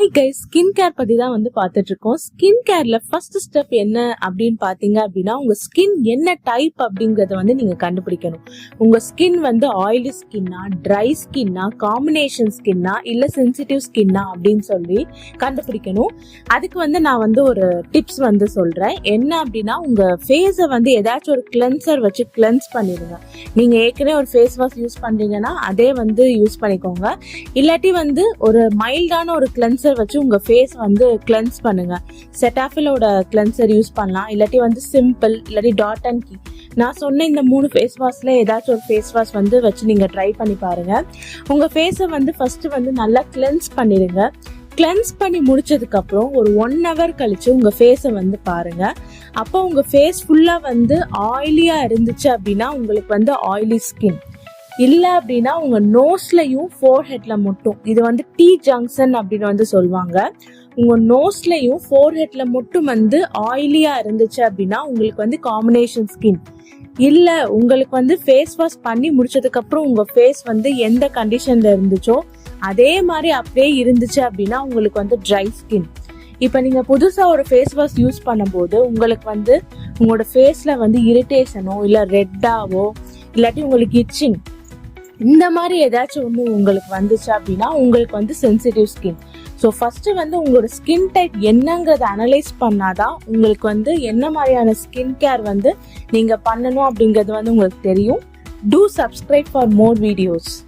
Hey guys, skin care பத்தி தான் பார்த்துட்டு இருக்கோம். ஸ்கின் கேர்ல ஃபர்ஸ்ட் ஸ்டெப் என்ன அப்படின்னு பாத்தீங்க அப்படின்னா, உங்க ஸ்கின் என்ன டைப் அப்படிங்கறத நீங்க கண்டுபிடிக்கணும். உங்க ஸ்கின் ஆயிலி ஸ்கின்னா, ட்ரை ஸ்கின்னா, காம்பினேஷன் ஸ்கின்னா, இல்ல சென்சிட்டிவ் ஸ்கின்னா அப்படின்னு சொல்லி கண்டுபிடிக்கணும். அதுக்கு நான் ஒரு டிப்ஸ் சொல்றேன். என்ன அப்படின்னா, உங்க ஃபேஸை ஏதாச்சும் ஒரு கிளென்சர் வச்சு கிளென்ஸ் பண்ணிடுங்க. நீங்க ஏற்கனவே ஒரு ஃபேஸ் வாஷ் யூஸ் பண்றீங்கன்னா அதே யூஸ் பண்ணிக்கோங்க. இல்லாட்டி ஒரு மைல்டான ஒரு கிளென்சர் வச்சு உங்க ஃபேஸ் கிளென்ஸ் பண்ணுங்க. செட்டாஃபிலோட கிளென்சர் யூஸ் பண்ணலாம். இல்லாட்டி சிம்பிள், இல்லாட்டி டாட் அண்ட் கீ. நான் சொன்ன இந்த 3 ஃபேஸ் வாஷ்ல ஏதாச்சும் ஒரு ஃபேஸ் வாஷ் வச்சு நீங்க ட்ரை பண்ணி பாருங்க. உங்க ஃபேஸை ஃபர்ஸ்ட் நல்லா கிளென்ஸ் பண்ணிடுங்க. கிளென்ஸ் பண்ணி முடிச்சதுக்கு அப்புறம் ஒரு 1 hour கழிச்சு உங்க ஃபேஸை பாருங்க. அப்போ உங்க ஃபேஸ் ஃபுல்லா ஆயிலியா இருந்துச்சு அப்படின்னா உங்களுக்கு ஆயிலி ஸ்கின். இல்ல அப்படின்னா உங்க நோஸ்லயும் ஃபோர்ஹெட்ல மட்டும், இது டி ஜங்ஷன் அப்படின்னு சொல்லுவாங்க. உங்க நோஸ்லயும் ஃபோர்ஹெட்ல மட்டும் ஆயிலியா இருந்துச்சு அப்படின்னா உங்களுக்கு காம்பினேஷன் ஸ்கின். இல்ல உங்களுக்கு ஃபேஸ் வாஷ் பண்ணி முடிச்சதுக்கு அப்புறம் உங்க ஃபேஸ் எந்த கண்டிஷன்ல இருந்துச்சோ அதே மாதிரி அப்படியே இருந்துச்சு அப்படின்னா உங்களுக்கு ட்ரை ஸ்கின். இப்ப நீங்க புதுசா ஒரு ஃபேஸ் வாஷ் யூஸ் பண்ணும்போது உங்களுக்கு உங்களோட ஃபேஸ்ல இரிட்டேஷனோ இல்ல ரெட்டாவோ இல்லாட்டி உங்களுக்கு இச்சிங் இந்த மாதிரி ஏதாச்சும் உங்களுக்கு வந்துச்சு அப்படின்னா உங்களுக்கு சென்சிட்டிவ் ஸ்கின். ஸோ ஃபர்ஸ்ட் உங்களோட ஸ்கின் டைப் என்னங்கிறத அனலைஸ் பண்ணாதான் உங்களுக்கு என்ன மாதிரியான ஸ்கின் கேர் நீங்க பண்ணணும் அப்படிங்கிறது உங்களுக்கு தெரியும். Do subscribe for more videos.